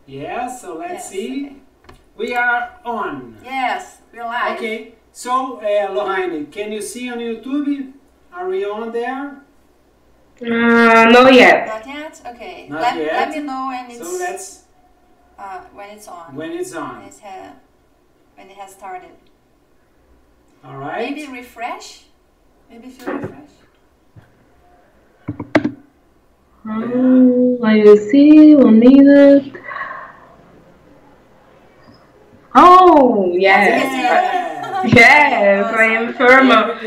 Yes, so let's see. Okay. We are on. Yes, we're live. Okay, so Lorraine, can you see on YouTube? Are we on there? Not yet. Not yet? Okay. Not yet. Let me know when it's, So let's when it's on. when it's on. When it has started. All right. Maybe refresh. Maybe if you refresh. Let me see. 1 minute. Oh, yes. Yes, I am famous.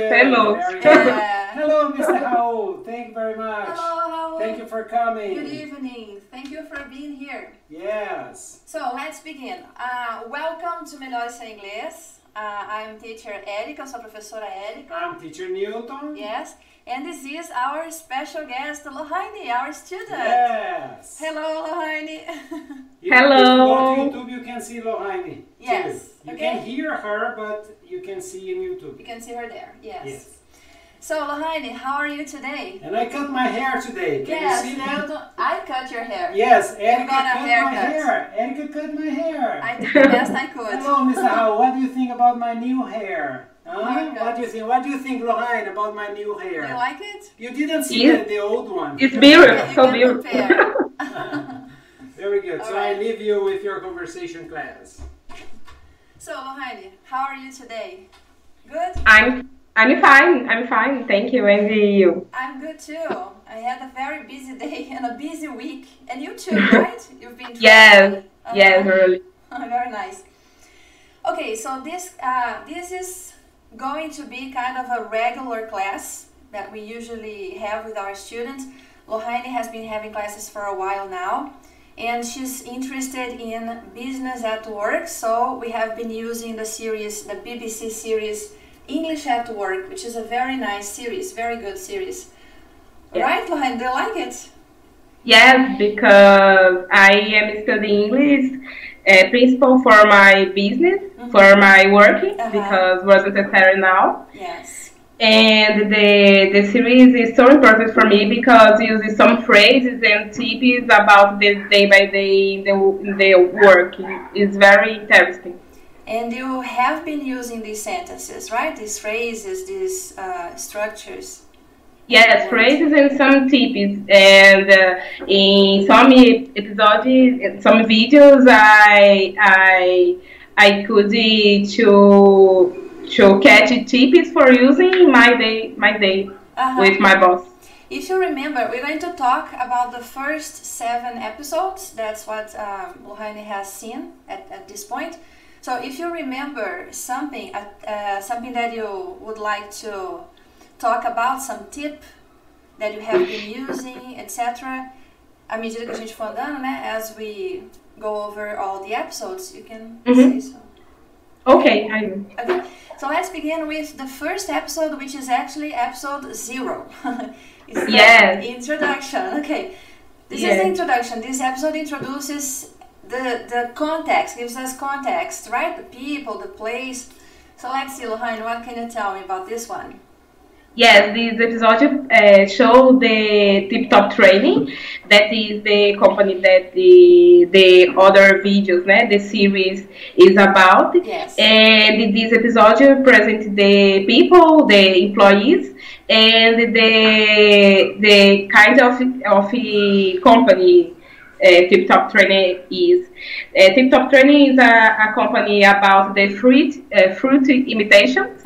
Hello, Mr. Howell. Thank you very much. Hello, Howell. Thank you for coming. Good evening. Thank you for being here. Yes. So let's begin. Welcome to Melhore em Inglês. I'm teacher Érika, sou a professora Érika. I'm teacher Newton. Yes. And this is our special guest, Lorraine, our student. Yes. Hello, Lorraine. Hello. If you go to YouTube, you can see Lorraine. Yes. You Okay. can hear her, but you can see in YouTube. You can see her there. Yes. Yes. So, Lorraine, how are you today? And I cut my hair today. Can you see that? I cut your hair. Yes, Érika got a cut my haircut. hair. Érika cut my hair. I did the best I could. Hello, Mr. Howell. What do you think about my new hair? Haircut. What do you think? What do you think, Lorraine, about my new hair? You like it? You didn't see Yes. the old one. It's beautiful. You So can beautiful. compare. Very good. All So right. I leave you with your conversation class. So, Lorraine, how are you today? Good? I'm fine. I'm fine. Thank you. And you? I'm good too. I had a very busy day and a busy week. And you too, right? You've been Yes. traveling. Yes, really. Very nice. Okay, so this is going to be kind of a regular class that we usually have with our students. Lorraine has been having classes for a while now, and she's interested in business at work. So we have been using the series, the BBC series English at Work, which is a very nice series, very good series. Yeah. Right, Lorraine? Do you like it? Yes, because I am studying English principle for my business, for my working, because was necessary now. Yes. And the series is so important for me because it uses some phrases and tips about the day by day the work. It's very interesting. And you have been using these sentences, right? These phrases, these structures. Yes, phrases and some tips. And in some episodes, in some videos, I could to catch tips for using my day with my boss. If you remember, we're going to talk about the first 7 episodes. That's what Lorraine has seen at this point. So if you remember something that you would like to talk about, some tip that you have been using, etc. À medida que a gente for andando, né? As we go over all the episodes, you can say so. Okay, I will. Okay, so let's begin with the first episode, which is actually episode 0. It's the introduction. Okay, this is the introduction. This episode introduces the context, gives us context, right? The people, the place. So let's see, Lorraine, what can you tell me about this one? Yes, this episode show the Tip-Top Training. That is the company that the other videos, né, the series is about. Yes. And in this episode present the people, the employees, and the kind of company Tip-Top Training is. Tip-Top Training is a company about the fruit imitations,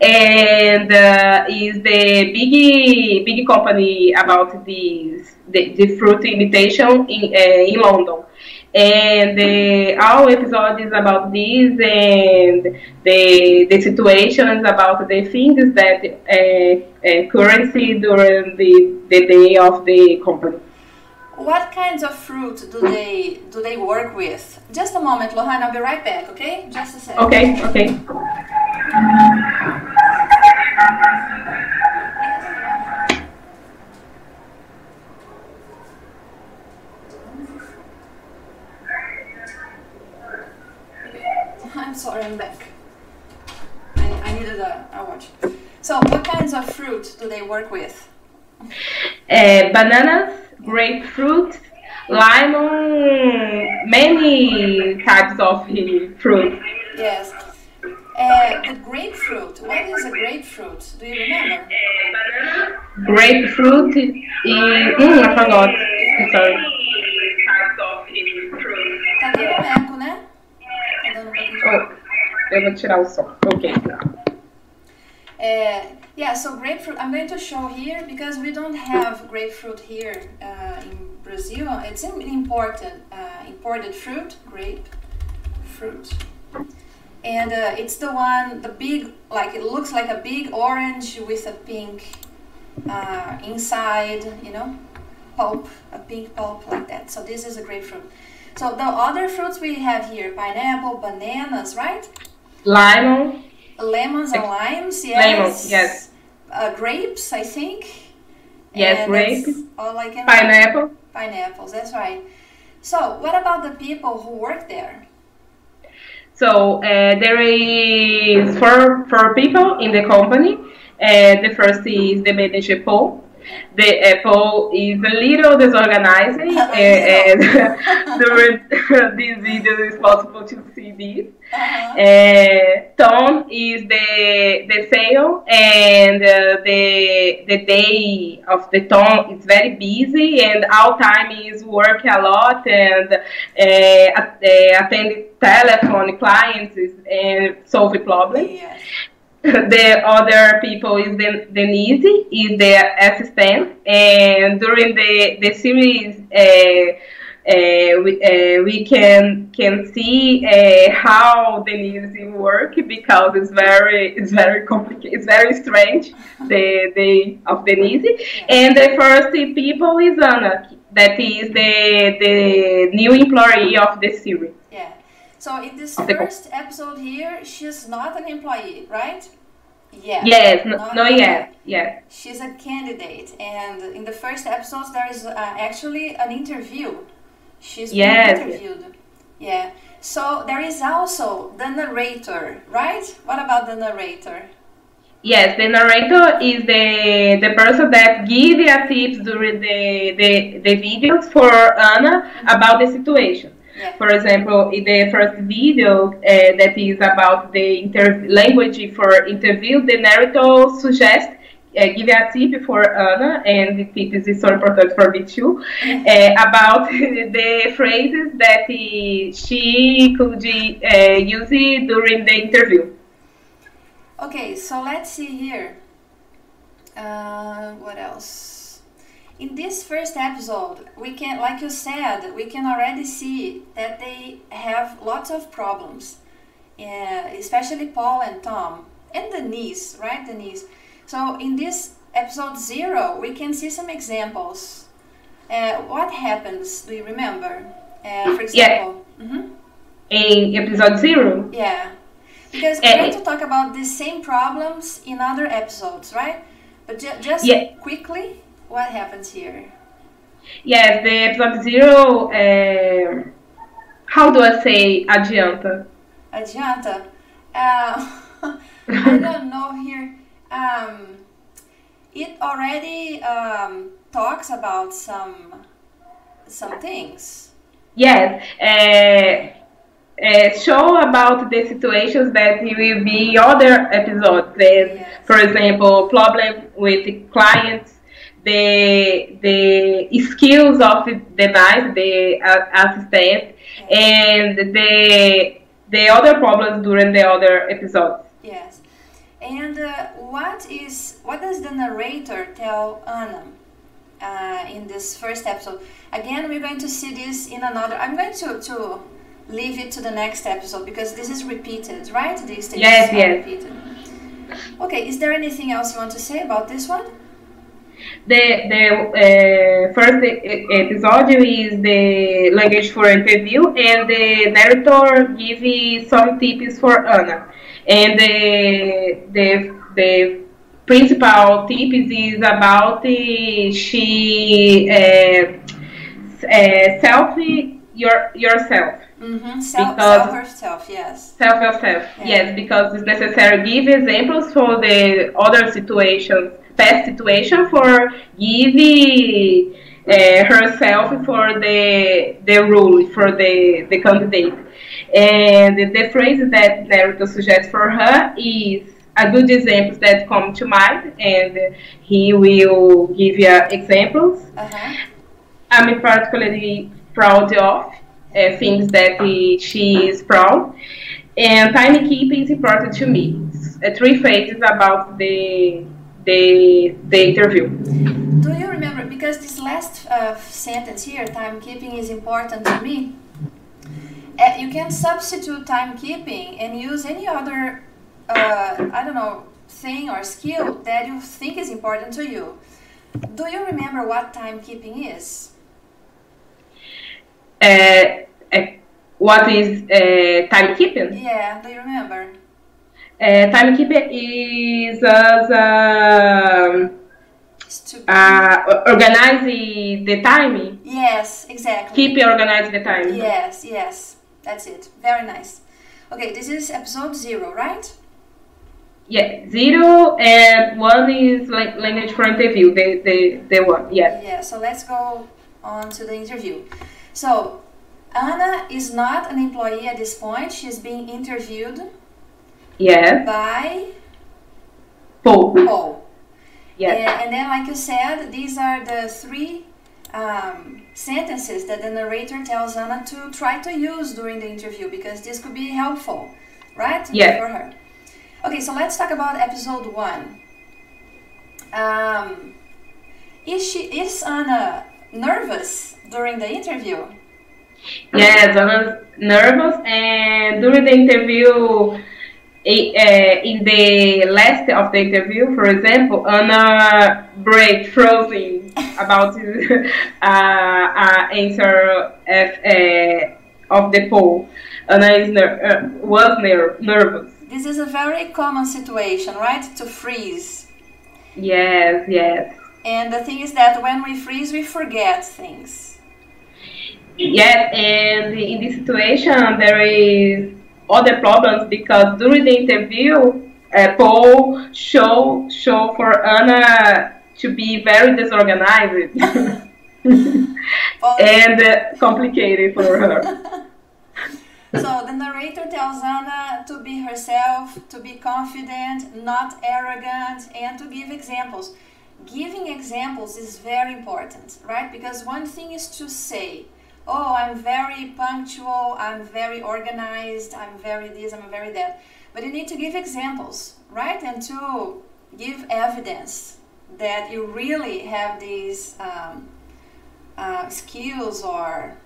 and is the big company about the fruit imitation in London. And our episode is about this and the situations about the things that currency during the day of the company. What kinds of fruit do they work with? Just a moment, Lorraine, I'll be right back, okay? Just a second. Okay. I'm sorry, I'm back. I needed a watch. So, what kinds of fruit do they work with? Bananas, grapefruit, lemon, many types of fruit. Yes. The grapefruit. What is a grapefruit? Do you remember? Grapefruit is... I forgot. I'm sorry. Tá dando eco, né? Tá dando um pouquinho de eco. Eu vou tirar o som. Ok. Yeah, so grapefruit, I'm going to show here because we don't have grapefruit here in Brazil. It's an imported fruit, grapefruit. And it's the one, the big, like it looks like a big orange with a pink inside, you know, pulp, a pink pulp like that. So this is a grapefruit. So the other fruits we have here, pineapple, bananas, right? Lemon. Lemons and limes, yes. Lemons, yes. Grapes, I think. Yes, and grapes. All I can Pineapple. Pineapples, that's right. So, what about the people who work there? So, there is four people in the company. The first is the manager Paul. The Paul is a little disorganized, and during this video is possible to see this. Tom is the sale, and the day of the Tom is very busy, and all time is work a lot and attend telephone clients and solve problems. Yes. The other people is Denise, is the assistant, and during the series we can see how Denise work, because it's very complicated, it's very strange, the day of Denise. And the first people is Anna, that is the new employee of the series. Yeah. So in this first episode here, she's not an employee, right? Yeah. Yes, no, yet. Yeah. She's a candidate, and in the first episodes there is actually an interview. She's being interviewed. Yeah. So there is also the narrator, right? What about the narrator? Yes, the narrator is the person that gives the tips during the videos for Anna about the situation. Yeah. For example, in the first video that is about the language for interview, the narrator suggests give a tip for Anna, and the tip is so important for me too, about the phrases that she could use during the interview. Okay, so let's see here. What else? In this first episode, we can, like you said, we can already see that they have lots of problems, especially Paul and Tom, and Denise, right, Denise? So in this episode 0, we can see some examples. What happens, do you remember? For example, in episode 0? Yeah, because we're going to talk about the same problems in other episodes, right? But just quickly, what happens here? Yes, the episode 0, how do I say adianta? Adianta? I don't know here. It already talks about some things. Yes, show about the situations that will be other episodes. For example, problem with clients, the skills of the device, the assistant, and the other problems during the other episodes. Yes. And what does the narrator tell Anna in this first episode? Again, we're going to see this in another. I'm going to leave it to the next episode because this is repeated, right? These things are repeated. Okay, is there anything else you want to say about this one? The first episode is the language for interview, and the narrator gives some tips for Anna. And the principal tip is about she yourself. Self herself, yes. Self yourself, yes, because it's necessary give examples for the other situations, past situation, for give herself for the rule, for the candidate. And the phrase that narrator suggests for her is a good example that come to mind, and he will give you examples. I'm particularly proud of things that she is proud, and timekeeping is important to me. 3 phases about the interview. Do you remember, because this last sentence here, timekeeping is important to me, you can substitute timekeeping and use any other, I don't know, thing or skill that you think is important to you. Do you remember what timekeeping is? What is timekeeping? Yeah, do you remember? Timekeeping is organizing the time. Yes, exactly. Keep organizing the time. Yes, yes, that's it. Very nice. Okay, this is episode 0, right? Yeah, 0 and 1 is like language for interview. The one, yeah. Yeah, so let's go on to the interview. So, Anna is not an employee at this point. She's being interviewed. Yes. By Paul. Yes. And then, like you said, these are the 3 sentences that the narrator tells Anna to try to use during the interview, because this could be helpful, right? Yes. For her. Okay, so let's talk about episode 1. Is Anna nervous during the interview? Yes, Anna's nervous, and during the interview, in the last of the interview, for example, Anna frozen about answer of the poll. Anna was nervous. This is a very common situation, right? To freeze. Yes, yes. And the thing is that when we freeze, we forget things. Yes, and in this situation, there is other problems, because during the interview, Paul show for Anna to be very disorganized and complicated for her. So the narrator tells Anna to be herself, to be confident, not arrogant, and to give examples. Giving examples is very important, right? Because one thing is to say, oh, I'm very punctual, I'm very organized, I'm very this, I'm very that. But you need to give examples, right? And to give evidence that you really have these skills or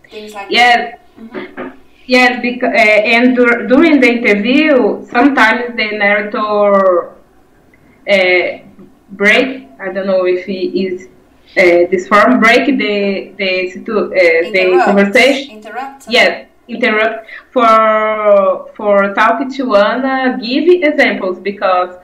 things like that. Yes, because, and during the interview, sometimes the narrator break, I don't know if he is this form, break the conversation. Interrupt. Yes, interrupt for talking to Anna. Give examples, because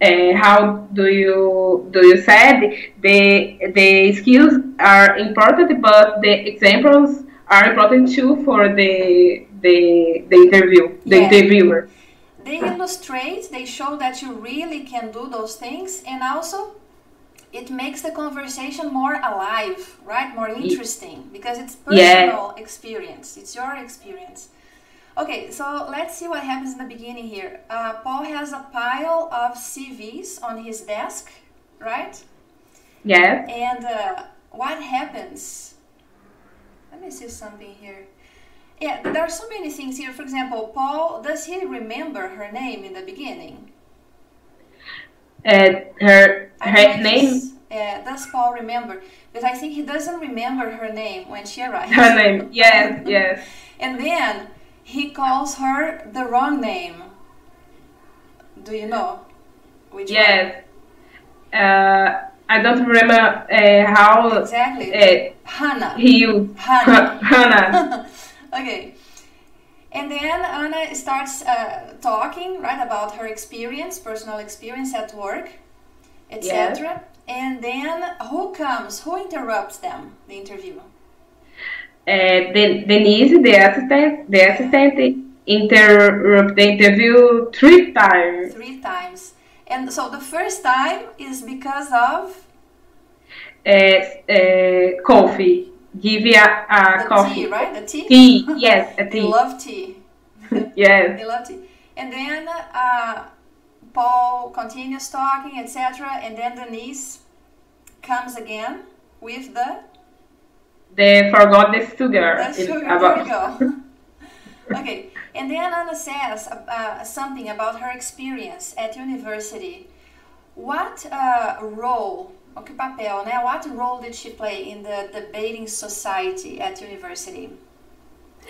how do you said the skills are important, but the examples are important too for the interview, the interviewer. They illustrate, they show that you really can do those things, and also it makes the conversation more alive, right? More interesting, because it's personal experience. It's your experience. Okay, so let's see what happens in the beginning here. Paul has a pile of CVs on his desk, right? Yes. And what happens? Let me see something here. Yeah, there are so many things here. For example, Paul, does he remember her name in the beginning? Her name? Does Paul remember? Because I think he doesn't remember her name when she arrives. Her name, yes, yes. And then he calls her the wrong name. Do you know which one? Yes. I don't remember how... Exactly. Hannah. He used Hannah. Okay. And then Anna starts talking, right, about her experience, personal experience at work, etc. Yes. And then who comes? Who interrupts them, the interview? Denise, the assistant, interrupt the interview 3 times. 3 times. And so the first time is because of? coffee. Give you a coffee. Tea, right? The tea? Tea, yes, a tea. They love tea. Yes. They love tea. And then Paul continues talking, etc. And then Denise comes again with They forgot the sugar. the sugar. There we go. Okay. And then Anna says something about her experience at university. What role, o que papel, né? What role did she play in the debating society at university?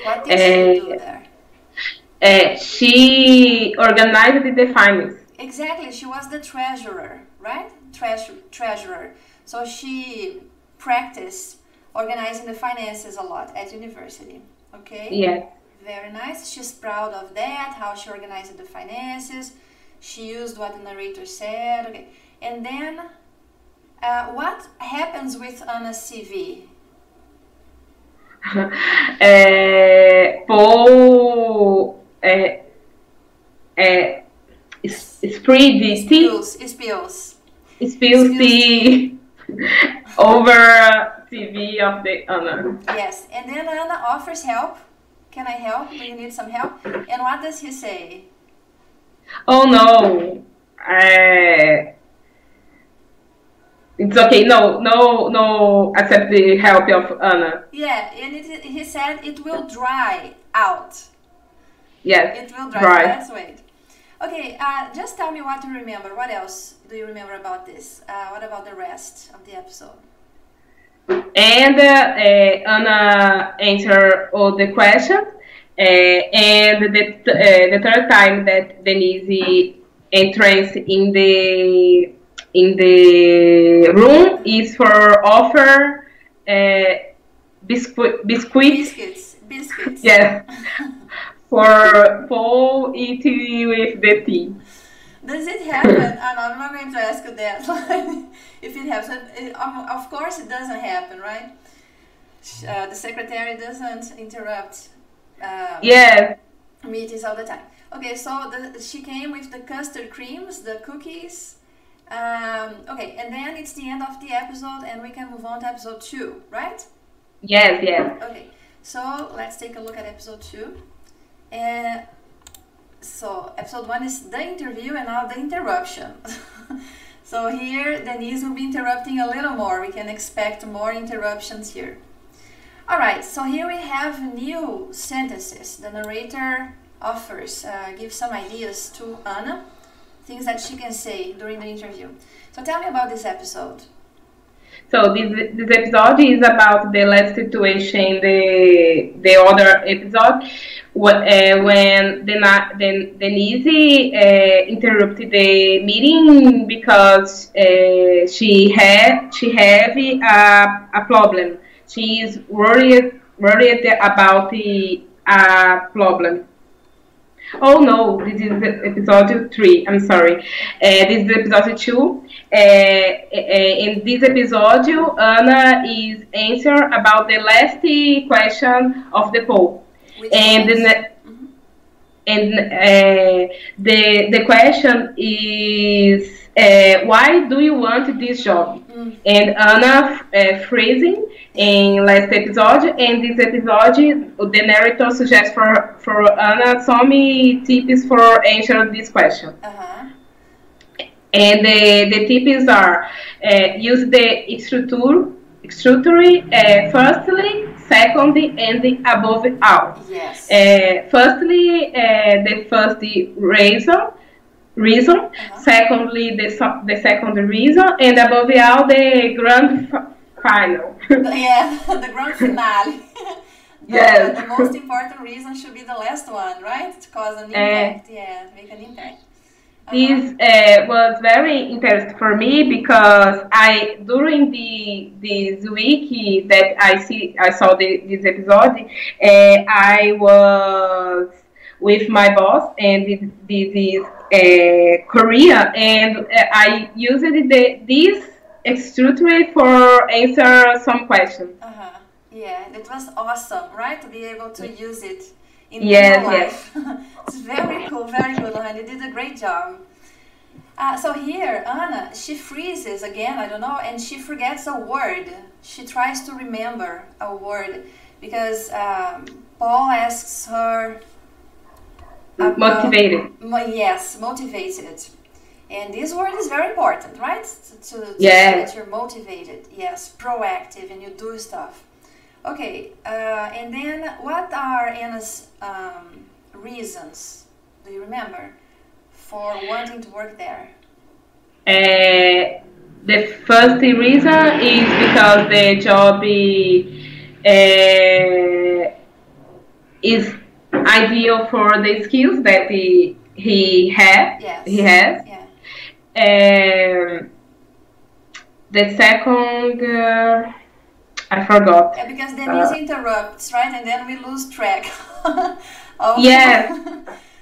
What did she do there? She organized the finance. Exactly, she was the treasurer, right? Treasurer. So she practiced organizing the finances a lot at university. Okay? Yes. Very nice. She's proud of that, how she organized the finances. She used what the narrator said. Okay. And then, what happens with Anna's CV? Paul spills the over TV of the Anna. Yes, and then Anna offers help. Can I help? Do you need some help? And what does he say? Oh no, it's okay. No, accept the help of Anna. Yeah, and he said it will dry out. Yes, it will dry. Let's wait. Okay, just tell me what you remember. What else do you remember about this? What about the rest of the episode? And Anna answered all the questions. And the third time that Denise enters in the room is for offer biscuits. Yes. For Paul eating with the tea. Does it happen? I'm not going to ask you that. If it happens, of course it doesn't happen, right? The secretary doesn't interrupt yes. meetings all the time. Okay, so she came with the custard creams, the cookies. Okay, and then it's the end of the episode, and we can move on to episode 2, right? Yes, yes. Okay, so let's take a look at episode 2. So episode 1 is the interview, and now the interruption. So here Denise will be interrupting a little more. We can expect more interruptions here. Alright, so here we have new sentences. The narrator offers, gives some ideas to Anna, things that she can say during the interview. So tell me about this episode. So this episode is about the last situation, the other episode, when Denise interrupted the meeting because she have a problem. She is worried about the problem. Oh no, this is episode 3. I'm sorry. This is episode 2. In this episode, Anna is answer about the last question of the poll, and the question is why do you want this job? And Anna freezing in last episode, and this episode the narrator suggests for Anna some tips for answer this question. And the tips are use the structure firstly, secondly, and above all. Yes. Firstly, the first reason, secondly, the second reason, and above all, the grand final. Yeah, the grand finale. Yes. The most important reason should be the last one, right? To cause an impact. Yeah, make an impact. This was very interesting for me because during this week that I saw this episode, I was with my boss, and this is Korea, and I used this structure for answer some questions. Yeah, it was awesome, right? To be able to use it in real life. It's very cool, very good, Lorraine. You did a great job. So here, Anna, she freezes again, I don't know, and she forgets a word. She tries to remember a word because Paul asks her... Motivated. Yes, motivated. And this word is very important, right? To Yeah. say that you're motivated. Yes, proactive, and you do stuff. Okay, and then what are Anna's reasons, do you remember, for wanting to work there? The first reason is because the job is ideal for the skills that he has. Yes. He has. Yeah. The second, I forgot. Yeah, because Denise interrupts, right? And then we lose track. Yes.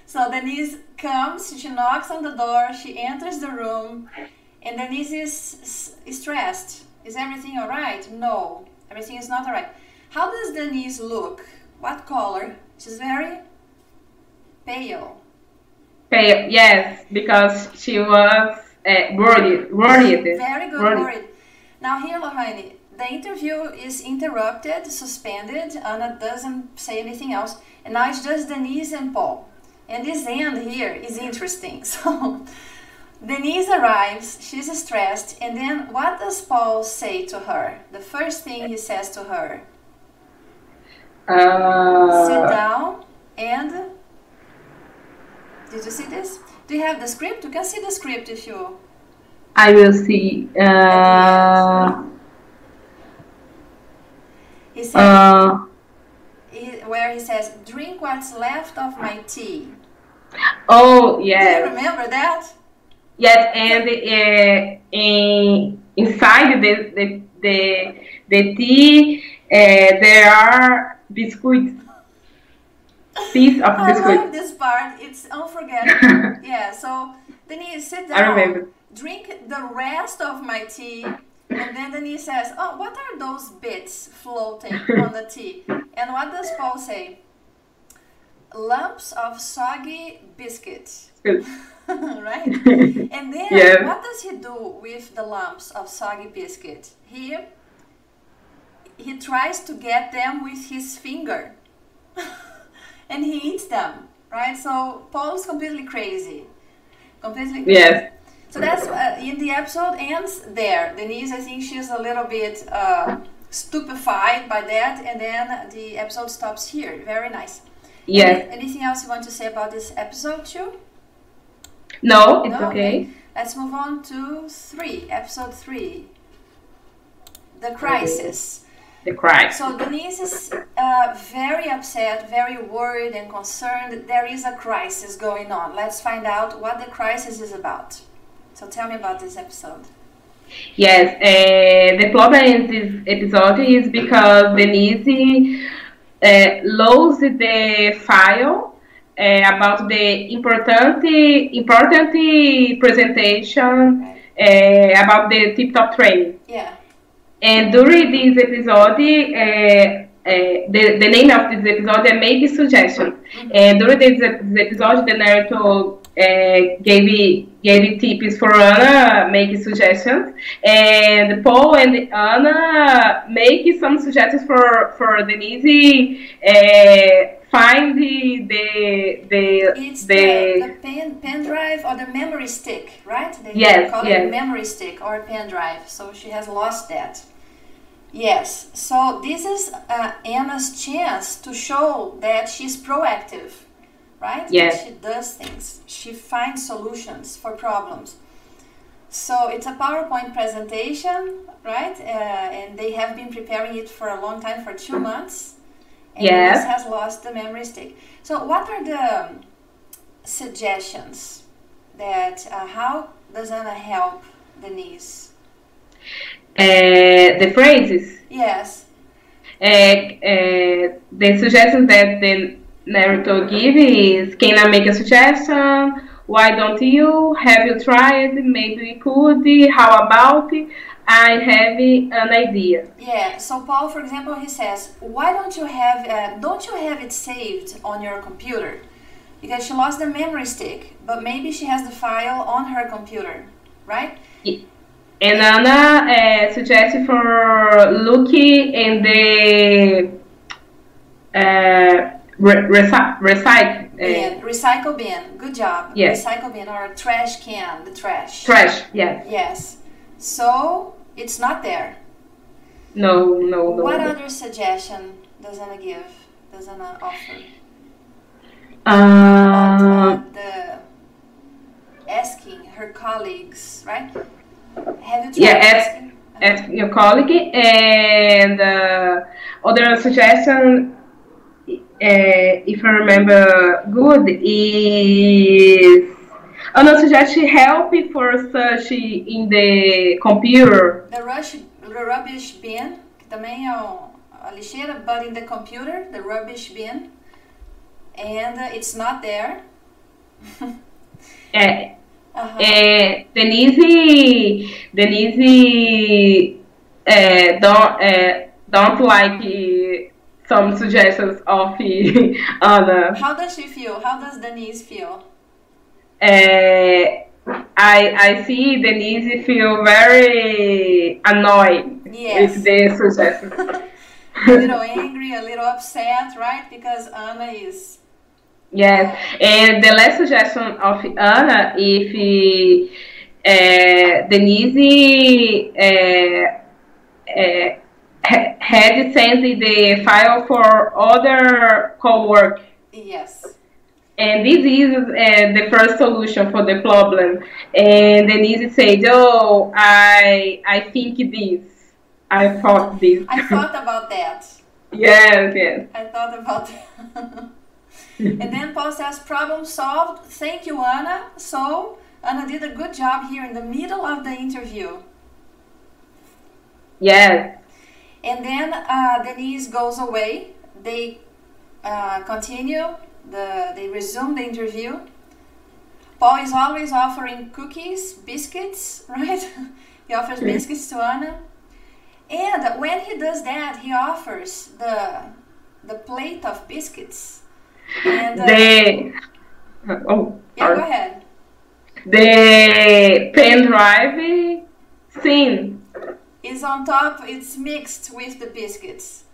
So Denise comes, she knocks on the door, she enters the room, and Denise is stressed. Is everything all right? No, everything is not all right. How does Denise look? What color? She's very pale. Pale, yes, because she was worried. Very good, worried. Now here, Lorraine, the interview is interrupted, suspended. Anna doesn't say anything else. And now it's just Denise and Paul. And this end here is interesting. So Denise arrives, she's stressed, and then what does Paul say to her? The first thing he says to her. Sit down and... Did you see this? Do you have the script? You can see the script if you... I will see. He says, where he says, drink what's left of my tea. Oh, yes. Do you remember that? Yes, and inside the tea, there are biscuits. Piece of biscuit. I love this part. It's unforgettable. Yeah, so Denise, sit down. I remember. Drink the rest of my tea. And then Denise says, oh, what are those bits floating on the tea? And what does Paul say? Lumps of soggy biscuits. Right? And then what does he do with the lumps of soggy biscuit? He tries to get them with his finger. And he eats them, right? So Paul's completely crazy. Completely crazy. Yes. So that's, in the episode ends there. Denise, I think she's a little bit stupefied by that, and then the episode stops here. Very nice. Yes. Anything else you want to say about this episode too? No, it's okay. Let's move on to episode 3. The crisis. The crisis. So Denise is very upset, very worried and concerned. There is a crisis going on. Let's find out what the crisis is about. So tell me about this episode. Yes, the problem in this episode is because Denise lost the file about the important presentation about the tip-top training. Yeah. And during this episode, the name of this episode is Make Suggestions. And during this episode, the narrator gave tips for Anna, make suggestions, and Paul and Anna make some suggestions for Denise. Find the pen drive or the memory stick, right? They call it memory stick or pen drive. So she has lost that. Yes. So this is Anna's chance to show that she's proactive. Right? Yes. She does things. She finds solutions for problems. So it's a PowerPoint presentation, right? And they have been preparing it for a long time, for 2 months. And Denise has lost the memory stick. So what are the suggestions that, how does Anna help Denise? The phrases? Yes. The suggestions that the narrator give is, can I make a suggestion? Why don't you? Have you tried? Maybe we could. How about? I have an idea. Yeah. So Paul, for example, he says, why don't you have it saved on your computer? because she lost the memory stick, but maybe she has the file on her computer, right? And Anna suggested for looking in the recycle bin. Good job. Yes. Recycle bin or trash can, the trash. Trash, yes. Yes. So it's not there. No. What other suggestion does Anna give? Does Anna offer? The asking her colleagues, right? Have you tried ask your colleague, and other suggestion, if I remember good, is another suggestion help for search in the computer. The rubbish bin, que também é a lixeira, but in the computer, the rubbish bin, and it's not there. Denise don't like some suggestions of Anna. How does she feel? How does Denise feel? I see Denise feel very annoyed with the suggestions. A little angry, a little upset, right? Because Anna is... Yes, and the last suggestion of Anna, if Denise had sent the file for other co-work. Yes. And this is the first solution for the problem. And Denise said, "Oh, I think this. I thought this. I thought about that." Yes. I thought about that. And then Paul says, problem solved. Thank you, Anna. So, Anna did a good job here in the middle of the interview. Yes. And then Denise goes away. They continue. They resume the interview. Paul is always offering cookies, biscuits, right? He offers biscuits to Anna. And when he does that, he offers the plate of biscuits. And, go ahead. The pen drive scene is on top. It's mixed with the biscuits.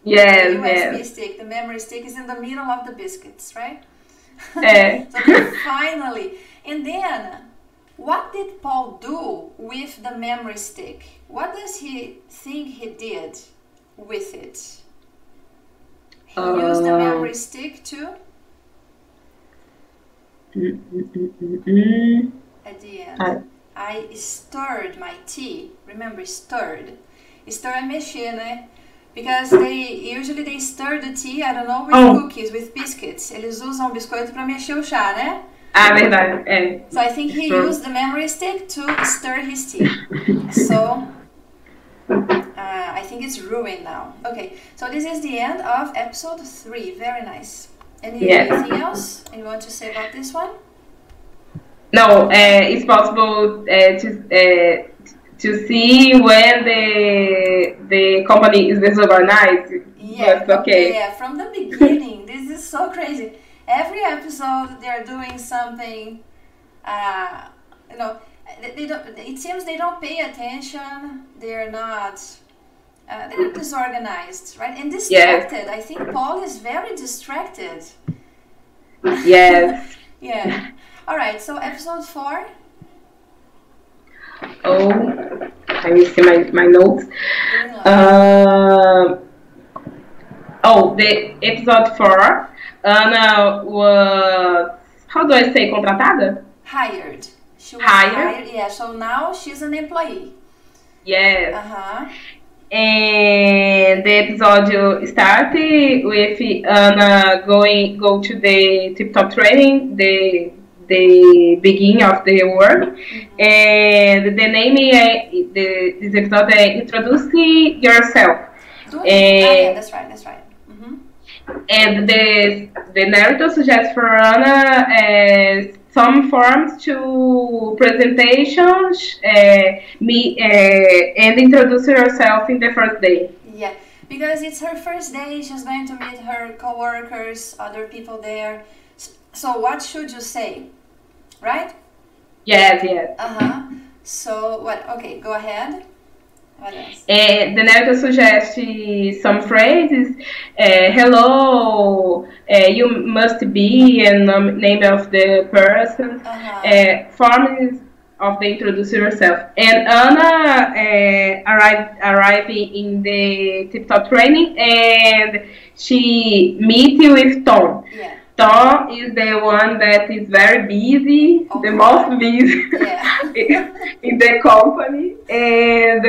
Yes, the USB stick, the memory stick is in the middle of the biscuits, right? So finally, and then what did Paul do with the memory stick? What does he think he did with it? He used the memory stick to... At the end, I stirred my tea. Remember, stirred. Stir é mexer, né? Because usually they stir the tea, I don't know, with cookies, with biscuits. Eles usam o biscoito para mexer o chá, né? Verdade. So I think he used the memory stick to stir his tea. So... I think it's ruined now. Okay, so this is the end of episode 3. Very nice. Anything else you want to say about this one? No, it's possible to see when the company is disorganized. Yeah, but okay. Yeah, from the beginning. This is so crazy. Every episode they're doing something, you know, they don't, it seems they don't pay attention. They're not, they're disorganized, right? And distracted. Yes. I think Paul is very distracted. Yes. Yeah. All right. So episode 4. Oh, let me see my notes. The episode 4. Anna was, how do I say, contratada? Hired. She was hired. Yeah, so now she's an employee. Yes. Uh-huh. And the episode started with Anna go to the tip-top training, the beginning of the work. And the name this episode is Introduce Yourself. Yeah, that's right. And the narrator suggests for Anna some forms to presentations, and introduce yourself in the first day. Yeah, because it's her first day. She's going to meet her co-workers, other people there. So what should you say, right? Yes, yes. So what? Okay, go ahead. What else? The narrator suggests some phrases. Hello, you must be, and name of the person. Forms of the introduce yourself. And Anna arriving in the TikTok training, and she meets with Tom. Yeah. Tom is the one that is very busy, the most busy in the company, and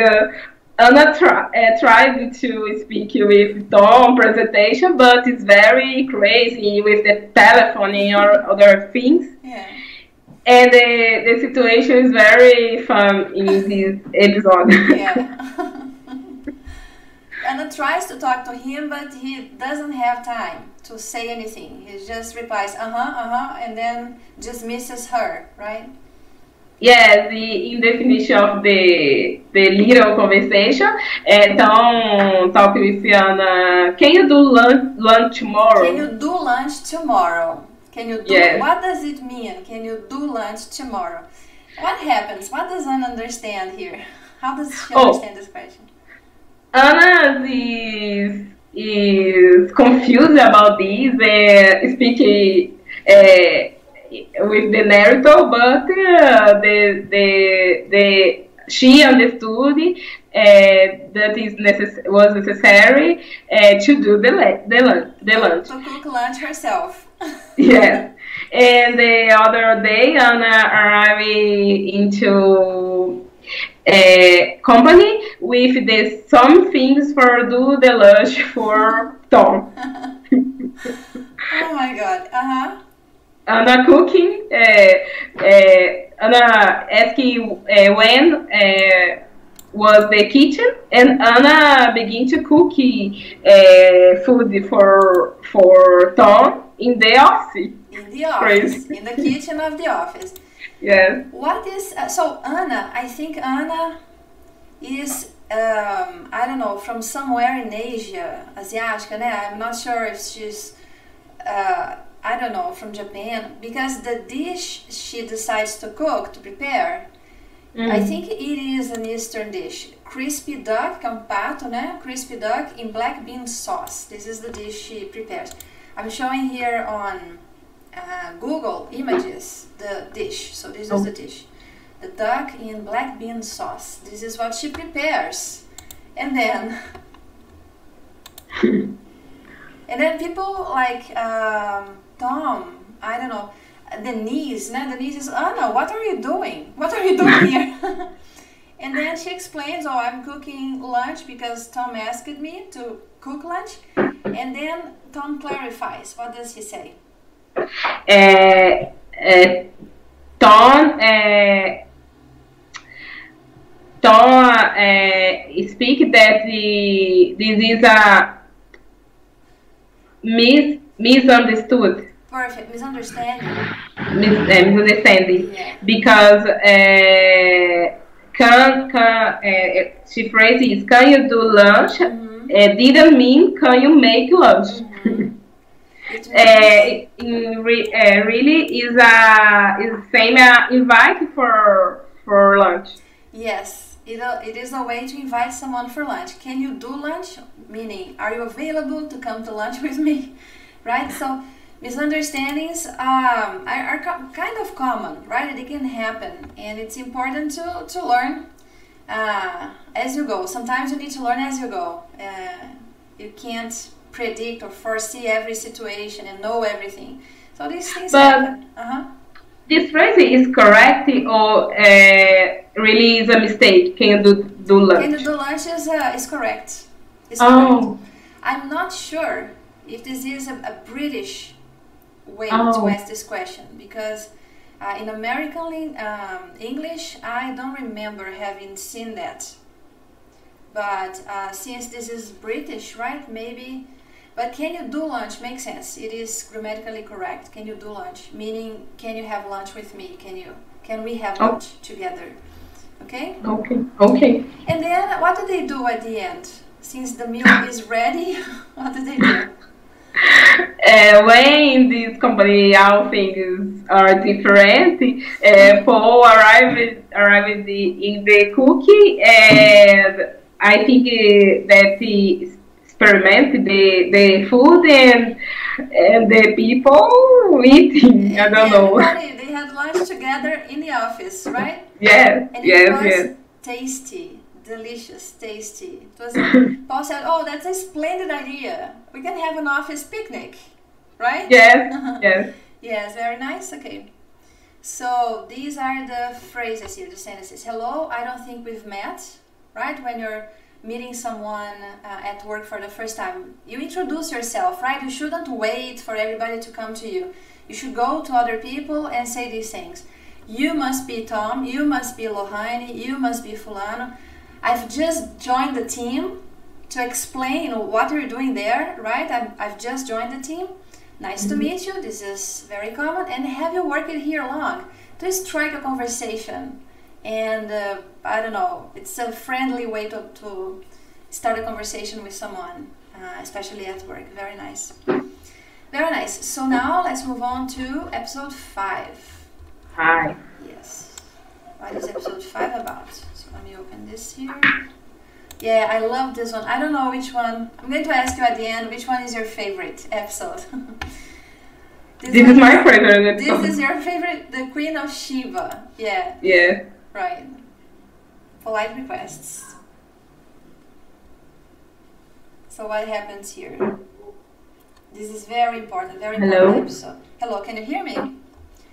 Anna tried to speak with Tom presentation, but it's very crazy with the telephone or other things. Yeah. And the situation is very fun in this episode. Yeah. Anna tries to talk to him, but he doesn't have time to say anything. He just replies, and then just misses her, right? Yes, in definition of the little conversation, Tom talk with Anna. Can you do lunch tomorrow? Can you do lunch tomorrow? Can you do? Yes. What does it mean? Can you do lunch tomorrow? What happens? What does Anna understand here? How does she understand this question? Anna is confused about this, speaking with the narrator, but she understood that was necessary to do the lunch. To cook lunch herself. Yes. And the other day, Anna arrived into a company with some things for do the lunch for Tom. Oh my God. Anna cooking. Anna asking when was the kitchen, and Anna begin to cook food for Tom in the office. In the office, in the kitchen of the office. Yes. What is so Anna? I think Anna is I don't know, from somewhere in Asia, Asiática, né? I'm not sure if she's I don't know, from Japan, because the dish she decides to cook, to prepare, I think it is an Eastern dish. Crispy duck, CONTATO, né? Crispy duck in black bean sauce. This is the dish she prepares. I'm showing here on Google Images the dish. So this is the dish. The duck in black bean sauce. This is what she prepares. And then and then people like Tom, I don't know, Denise is, Anna, what are you doing? What are you doing here? And then she explains, oh, I'm cooking lunch because Tom asked me to cook lunch. And then Tom clarifies. What does he say? Tom speak that this is a misunderstood. Perfect, misunderstanding. Misunderstanding, Yeah. Because she phrases "Can you do lunch?" Didn't mean "Can you make lunch?" Really is same invite for lunch. Yes, it is a way to invite someone for lunch. Can you do lunch? Meaning, are you available to come to lunch with me? Right? So misunderstandings are kind of common, right? They can happen, and it's important to learn as you go. Sometimes you need to learn as you go. You can't predict or foresee every situation and know everything. So these things happen. This phrase is correct or really is a mistake? Can you do lunch? Can you do lunch is correct. It's correct. I'm not sure if this is a British way to ask this question, because in American English I don't remember having seen that. But since this is British, right? Maybe. But can you do lunch makes sense. It is grammatically correct. Can you do lunch? Meaning, can you have lunch with me? Can we have lunch together? Okay? Okay. And then what do they do at the end? Since the meal is ready, what do they do? when in this company all things are different, Paul arrived in the cookie, and I think that he experiment the food and the people eating. I don't know. They had lunch together in the office, right? Yes, and yes, it was yes. tasty, delicious, tasty. It was. Paul said, "Oh, that's a splendid idea. We can have an office picnic, right?" Yes, yes. Yes, very nice. Okay. So these are the phrases here, the sentences. Hello, I don't think we've met, right? When you're meeting someone at work for the first time, you introduce yourself, right? You shouldn't wait for everybody to come to you. You should go to other people and say these things. You must be Tom, you must be Lorraine, you must be Fulano. I've just joined the team to explain what you're doing there, right? I've just joined the team. Nice to meet you, this is very common. And have you worked here long? To strike a conversation. And I don't know, it's a friendly way to start a conversation with someone, especially at work. Very nice. Very nice. So now let's move on to episode 5. Hi. Yes. What is episode 5 about? So let me open this here. Yeah, I love this one. I don't know which one. I'm going to ask you at the end, which one is your favorite episode? This is my favorite episode. This is your favorite? The Queen of Sheba. Yeah. Yeah. Right. Polite requests. So what happens here? This is very important, Hello? episode. Hello, can you hear me?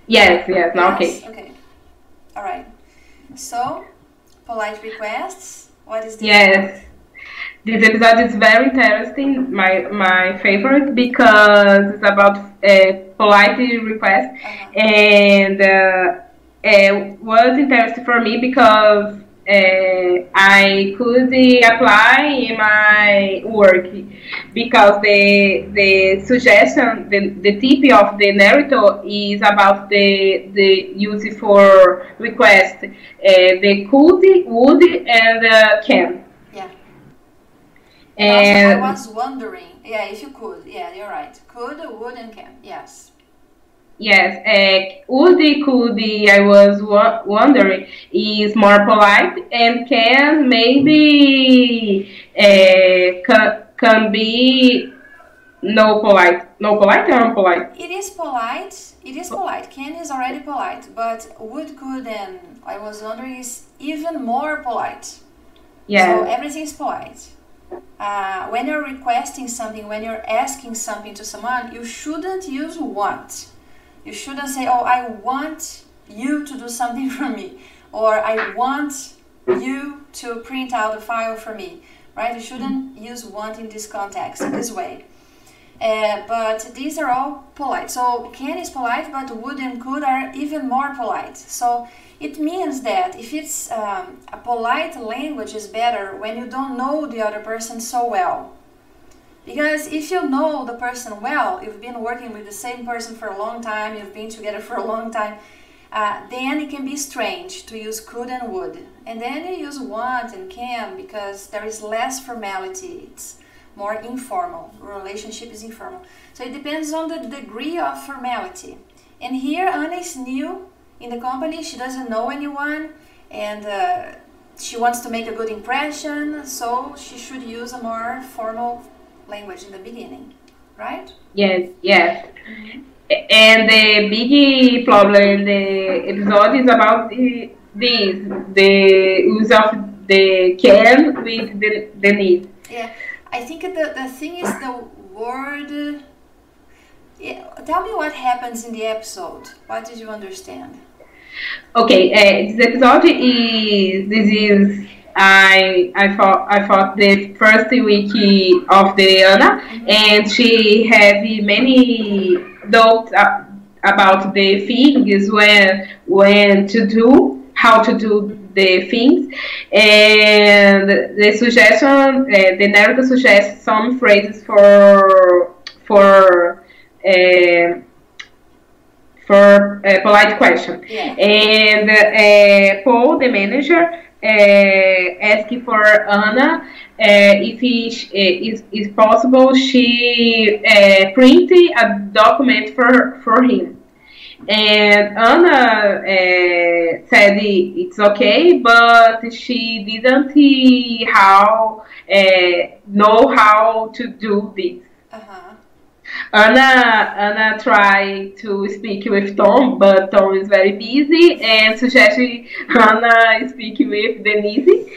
Yes, yes, now Yes? okay. Okay. All right. So, polite requests. What is this? Yes. This episode is very interesting, my favorite, because it's about polite requests, and was interesting for me because I could apply in my work, because the suggestion, the tip of the narrator is about the use for request, the could, would, and can. Yeah. And I was wondering, yeah, if you could, yeah, you're right. Could, would, and can, yes. yes, would, could, I was wondering, is more polite, and can maybe can be no polite or unpolite. It is polite. It is polite. Can is already polite, but would, could, and I was wondering is even more polite. Yeah. So everything is polite. When you're requesting something, when you're asking something to someone, you shouldn't use want. You shouldn't say, oh, I want you to do something for me, or I want you to print out a file for me, right? You shouldn't use want in this context, in this way. But these are all polite. So can is polite, but would and could are even more polite. So it means that if it's a polite language is better when you don't know the other person so well. Because if you know the person well, you've been working with the same person for a long time, you've been together for a long time, then it can be strange to use could and would. And then you use want and can because there is less formality. It's more informal. The relationship is informal. So it depends on the degree of formality. And here Anna is new in the company. She doesn't know anyone, and she wants to make a good impression, so she should use a more formal language in the beginning, right? Yes, yes. And the big problem in the episode is about the use of the can with the need. Yeah, I think the thing is the word. Yeah, tell me what happens in the episode. What did you understand? Okay, this episode is I thought the first week of the Anna, and she has many doubts about the things when to do, how to do the things, and the suggestion, the narrator suggests some phrases for a polite question. Yeah. And Paul, the manager, asking for Anna if is possible she print a document for him. And Anna said it's okay, but she didn't know how to do this. Anna tried to speak with Tom, but Tom is very busy, and suggested Anna speak with Denise.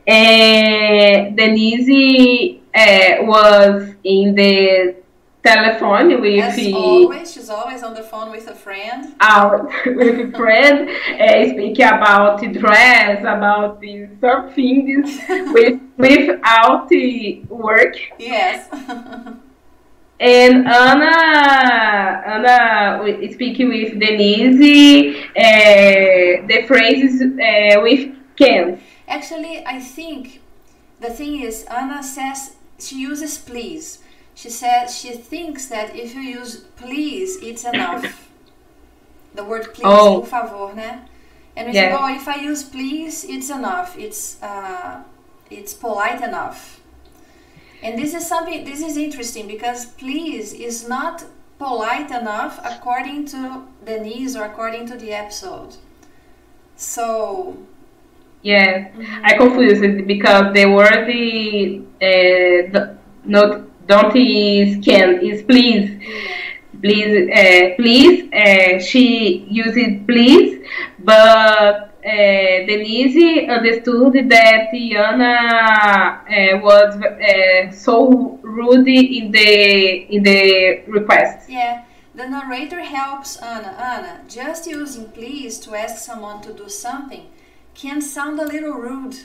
And Denise was in the telephone with... As always, she's always on the phone with a friend. With a friend, speaking about the dress, about some things without the work. Yes. And Anna speaking with Denise, the phrases with can. Actually, I think the thing is, Anna says she uses please. She says she thinks that if you use please, it's enough. The word please, por favor, né? And we say, oh, if I use please, it's enough. It's polite enough. And this is interesting because please is not polite enough according to Denise or according to the episode. So... Yes, I confused it because the word don't is can, is please. Please, she uses please, but Denise understood that Anna was so rude in the request. Yeah, the narrator helps Anna. Anna, just using please to ask someone to do something can sound a little rude.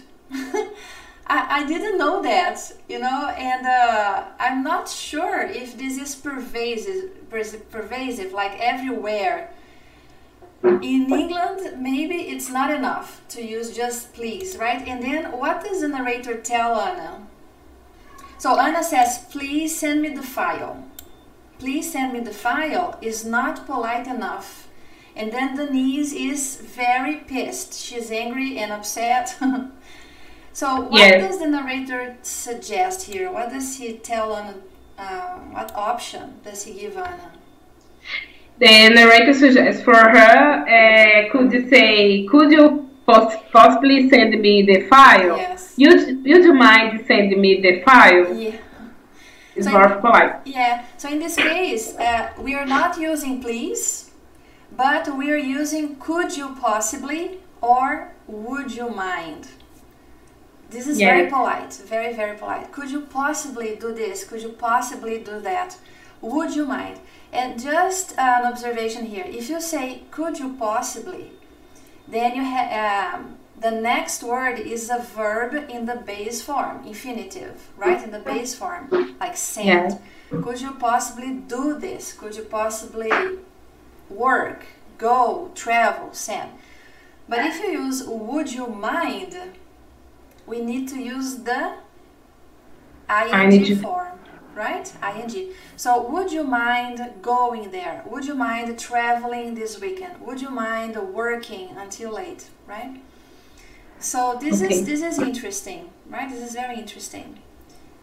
I didn't know that, you know, and I'm not sure if this is pervasive like everywhere. In England, maybe it's not enough to use just please, right? And then what does the narrator tell Anna? So Anna says, please send me the file. Please send me the file is not polite enough. And then Denise is very pissed. She's angry and upset. So what does the narrator suggest here? What does he tell Anna? What option does he give Anna? The narrator suggests for her, could you say, could you possibly send me the file? Yes. Would you mind sending me the file? Yeah. It's more polite. Yeah. So in this case, we are not using please, but we are using could you possibly or would you mind. This is very polite, very, very polite. Could you possibly do this? Could you possibly do that? Would you mind? And just an observation here. If you say, could you possibly, then you have the next word is a verb in the base form, infinitive, right? In the base form, like send. Yeah. Could you possibly do this? Could you possibly work, go, travel, send? But if you use would you mind, we need to use the ing form, right? ing. So, would you mind going there? Would you mind traveling this weekend? Would you mind working until late, right? So, this is interesting, right? This is very interesting.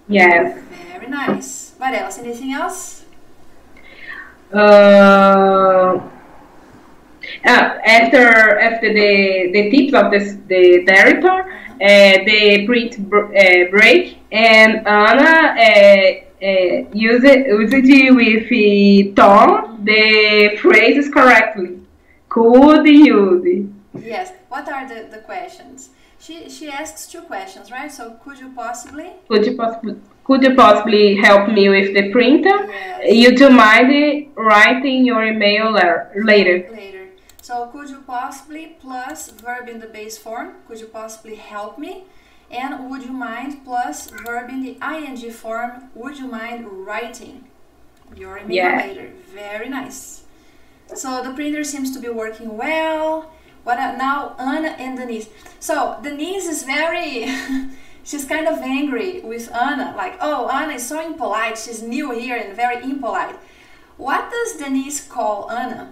Yes. Very nice. What else? Anything else? After the tips of the director, the print break, and Anna use it with Tom the phrases correctly. Could use. Yes. What are the questions? She asks two questions, right? So could you possibly? Could you possibly help me with the printer? Yes. Would you mind writing your email later? Later. So could you possibly plus verb in the base form, could you possibly help me? And would you mind plus verb in the ing form, would you mind writing your email later? Very nice. So the printer seems to be working well. Now Anna and Denise. So Denise is very, she's kind of angry with Anna, like, oh, Anna is so impolite, she's new here and very impolite. What does Denise call Anna?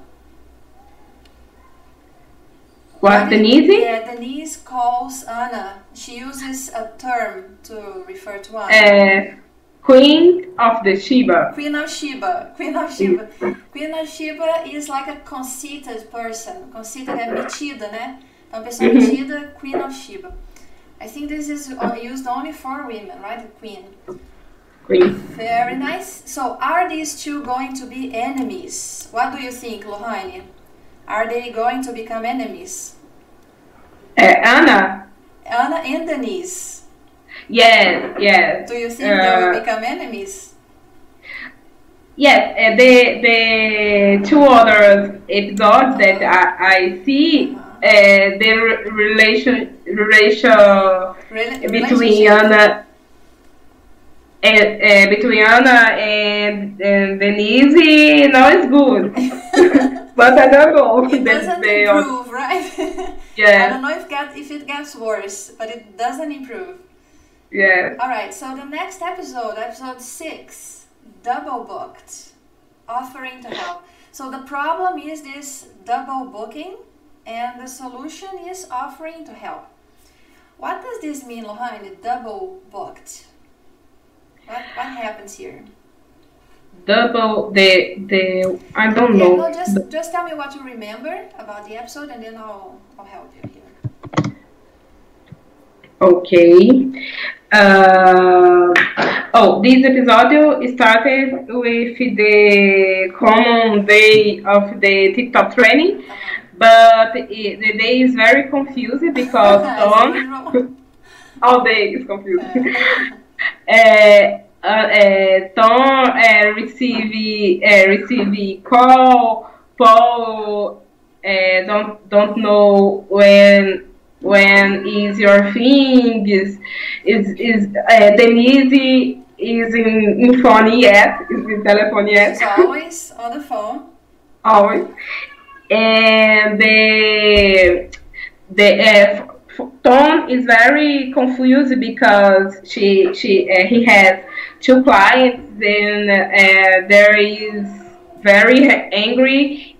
What, Denise? Yeah, Denise calls Anna. She uses a term to refer to Anna. Queen of the Sheba. Queen of Sheba. Queen of Sheba. Queen of Sheba is like a conceited person. Conceited é metida, né? Então, pessoa metida, Queen of Sheba. I think this is used only for women, right? Queen. Queen. Very nice. So, are these two going to be enemies? What do you think, Lorraine? Are they going to become enemies? Anna? Anna and Denise. Yes, yes. Do you think they will become enemies? Yes, the two other episodes that I see, the relation between Anna and Denise, no, it's good. But I don't know. It doesn't improve, right? Yeah. I don't know if it gets worse, but it doesn't improve. Yeah. Alright, so the next episode, episode 6, double booked, offering to help. So the problem is this double booking, and the solution is offering to help. What does this mean, Lorraine, double booked? What happens here? Double, I don't know. No, just tell me what you remember about the episode, and then I'll help you here. Okay. This episode started with the common day of the TikTok training, but the day is very confusing because all day is confusing. Tom receive call. Paul don't know when is your thing is Denise is in phone yet, is in telephone yet. She's always on the phone. Always. And Tom is very confused because he has two clients and there is very angry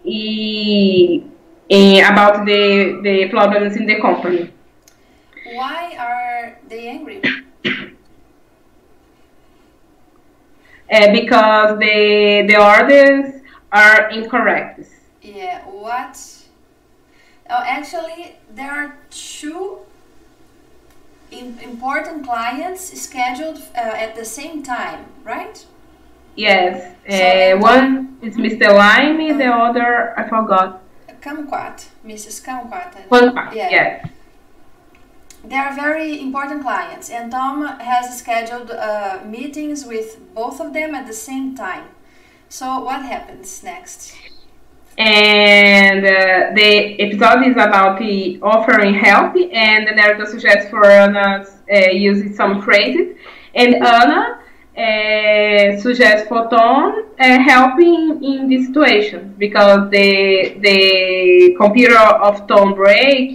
about the problems in the company. Why are they angry? Because the orders are incorrect. Yeah, what? Oh, actually, there are two important clients scheduled at the same time, right? Yes. So one is Mr. Lime, the other, I forgot. Kumquat, Mrs. Kumquat. Kumquat, yeah. They are very important clients, and Tom has scheduled meetings with both of them at the same time. So what happens next? And the episode is about the offering help, and the narrator suggests for Anna using some phrases, and Anna suggests for Tom helping in this situation because the computer of Tom break,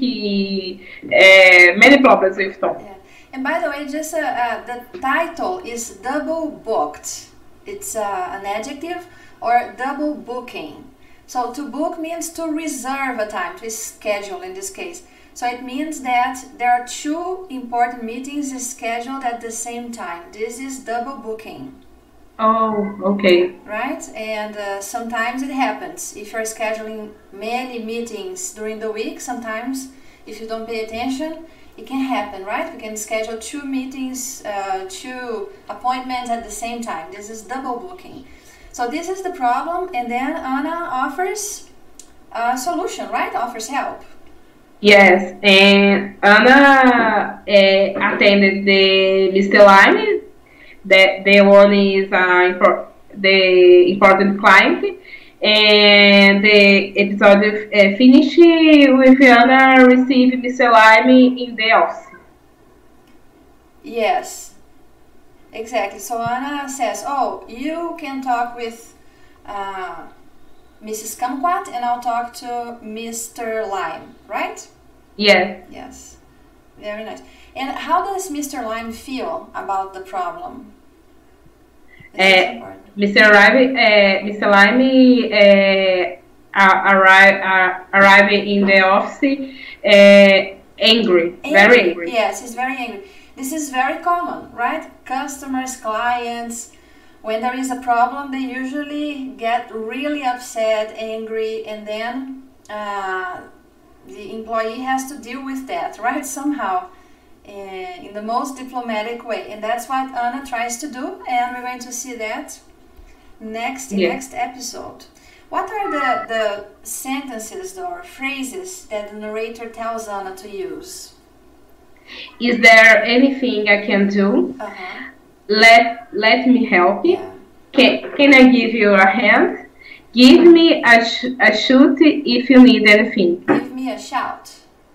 many problems with Tom. Yeah. And by the way, just the title is double booked. It's an adjective, or double booking. So to book means to reserve a time, to schedule in this case. So it means that there are two important meetings scheduled at the same time. This is double booking. Oh, okay. Right? And sometimes it happens. If you're scheduling many meetings during the week, sometimes if you don't pay attention, it can happen, right? We can schedule two meetings, two appointments at the same time. This is double booking. So this is the problem, and then Anna offers a solution, right? Offers help. Yes, and Anna attended the Mr. Lime, the one is the important client, and the episode finished with Anna receiving Mr. Lime in the office. Yes. Exactly. So Anna says, "Oh, you can talk with Mrs. Kumquat, and I'll talk to Mr. Lime, right?" Yes. Yes. Very nice. And how does Mr. Lime feel about the problem? Mr. Lime arrive in the office angry, very angry. Yes, he's very angry. This is very common, right? Customers, clients, when there is a problem, they usually get really upset, angry, and then the employee has to deal with that, right? Somehow, in the most diplomatic way. And that's what Anna tries to do, and we're going to see that next episode. What are the sentences or phrases that the narrator tells Anna to use? Is there anything I can do? Let me help you. Yeah. Can I give you a hand? Give me a shout if you need anything. Give me a shout.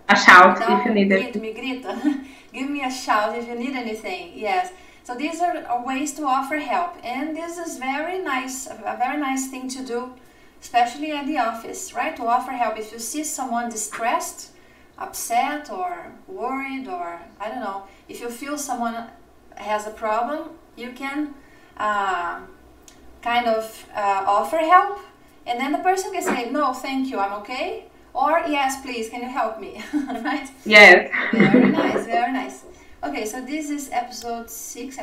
A shout Não, if you need grito, anything. me grita. Give me a shout if you need anything. Yes. So these are ways to offer help, and this is very nice, a very nice thing to do, especially at the office, right? To offer help. If you see someone distressed, upset, or worried, or I don't know, if you feel someone has a problem, you can kind of offer help, and then the person can say, no, thank you, I'm okay, or yes, please, can you help me? Right? Yes. Very nice, very nice. Okay, so this is episode 6,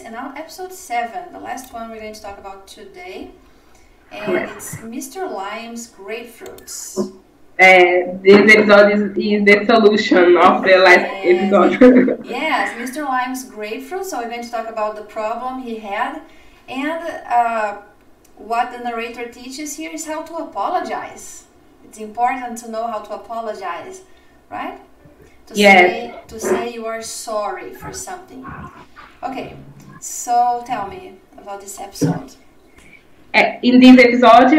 and now episode 7, the last one we're going to talk about today, and it's Mr. Lime's grapefruits. This episode is the solution of the last episode. Yes, Mr. Lime's grapefruit. So we're going to talk about the problem he had, and what the narrator teaches here is how to apologize. It's important to know how to apologize, right? To say you are sorry for something. Okay, so tell me about this episode. In this episode,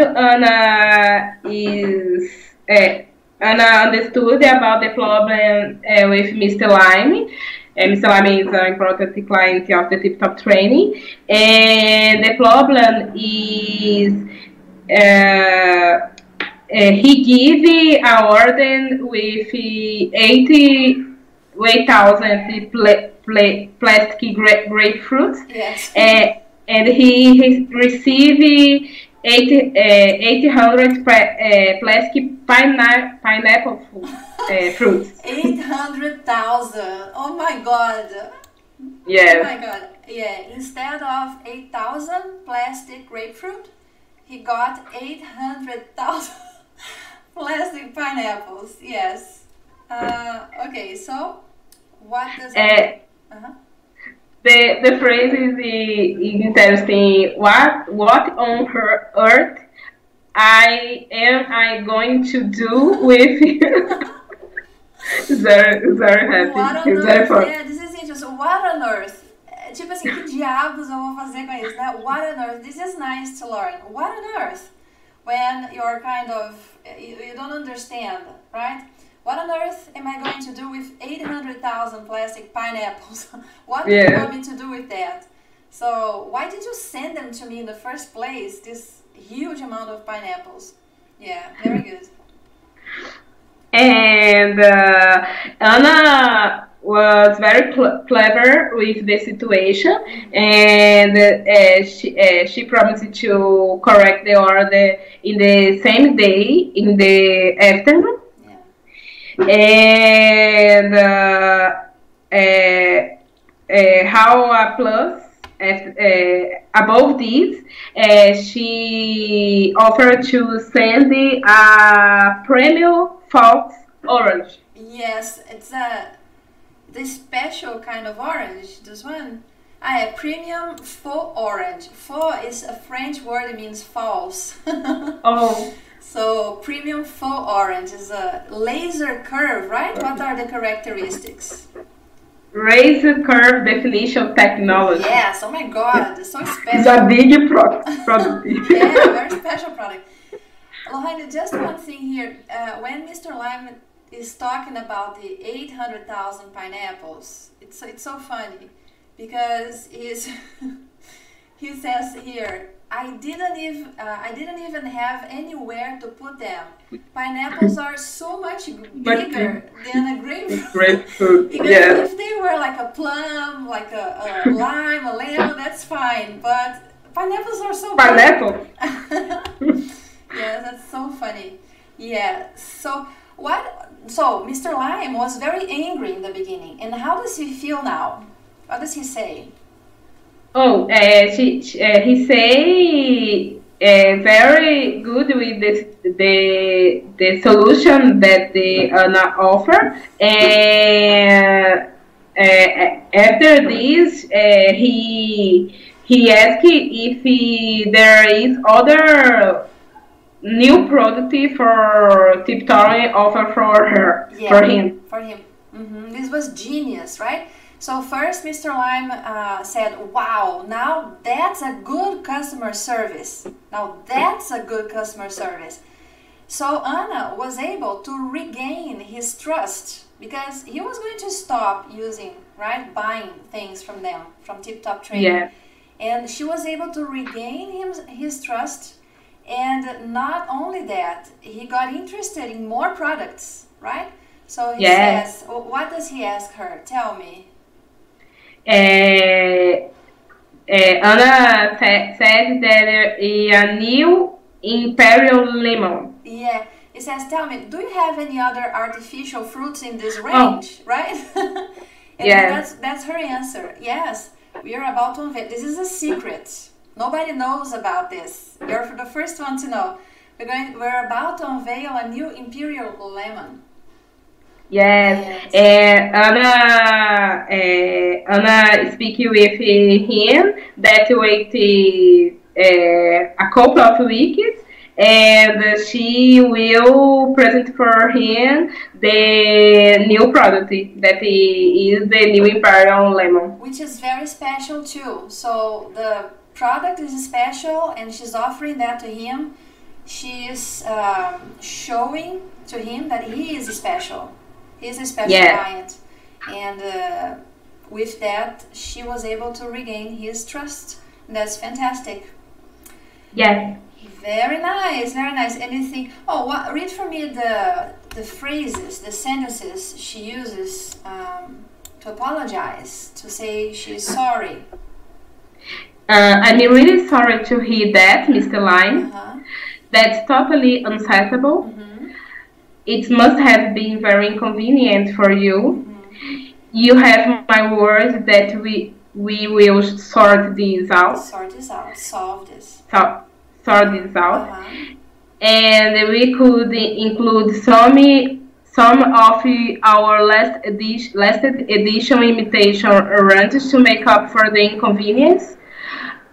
Anna understood about the problem with Mr. Lime. Mr. Lime is an important client of the Tip Top training, and the problem is he gave an order with 8,000 plastic grapefruits. Yes. And he received 800 plastic pineapple fruits. 800,000. Oh my God. Yes. Oh my God. Yeah. Instead of 8,000 plastic grapefruit, he got 800,000 plastic pineapples. Yes. Okay. So, what does that? The phrase is interesting. What on earth am I going to do with you? It's very happy. What on it's very earth? fun. Yeah, this is interesting. What on earth? Tipo assim, que diabos eu vou fazer com isso, né? What on earth? This is nice to learn. What on earth? When you're kind of, you don't understand, right? What on earth am I going to do with 800,000 plastic pineapples? What do you want me to do with that? So, why did you send them to me in the first place, this huge amount of pineapples? Yeah, very good. And Anna was very clever with the situation, and she promised to correct the order in the same day, in the afternoon. And how a plus above this, she offered to send a premium false orange. Yes, it's the special kind of orange. This one, premium faux orange. Faux is a French word. It means false. Oh. So, premium faux orange is a laser curve, right? What are the characteristics? Laser curve definition technology. Yes, oh my God, it's so special. It's a big product. Yeah, very special product. Lorraine, just one thing here. When Mr. Lime is talking about the 800,000 pineapples, it's so funny because he says here, I didn't even have anywhere to put them. Pineapples are so much bigger than a grapefruit. Because if they were like a plum, like a lime, a lemon, that's fine. But pineapples are so big. Pineapple. Yeah, course, that's so funny. Yeah. So what? So Mr. Lime was very angry in the beginning, and how does he feel now? What does he say? Oh, he say very good with the solution that the Anna offer, and after this he asked if there is other new product for tutoring offer for her, Yeah, for him. For him. This was genius, right? So first Mr. Lime said, wow, now that's a good customer service. Now that's a good customer service. So Anna was able to regain his trust because he was going to stop using, right, buying things from them, from Tip Top Training. Yeah. And she was able to regain his trust. And not only that, he got interested in more products, right? So he says, what does he ask her? Tell me. Anna said that there is a new imperial lemon. Yeah, he says, tell me, do you have any other artificial fruits in this range, right? And that's her answer. Yes, we are about to unveil. This is a secret. Nobody knows about this. You're the first one to know. We're about to unveil a new imperial lemon. Yes. Anna speak with him that wait a couple of weeks, and she will present for him the new product that is the new imperial lemon, which is very special too. So the product is special, and she's offering that to him. She is showing to him that he is special. He's a special client, and with that, she was able to regain his trust. That's fantastic. Yes. Very nice, very nice. Anything? Oh, read for me the phrases, the sentences she uses to apologize, to say she's sorry. I'm really sorry to hear that, Mr. Lime. That's totally unacceptable. It must have been very inconvenient for you. You have my word that we will sort this out. Sort this out. Solve this. Sort this out. And we could include some of our last edition imitation runs to make up for the inconvenience.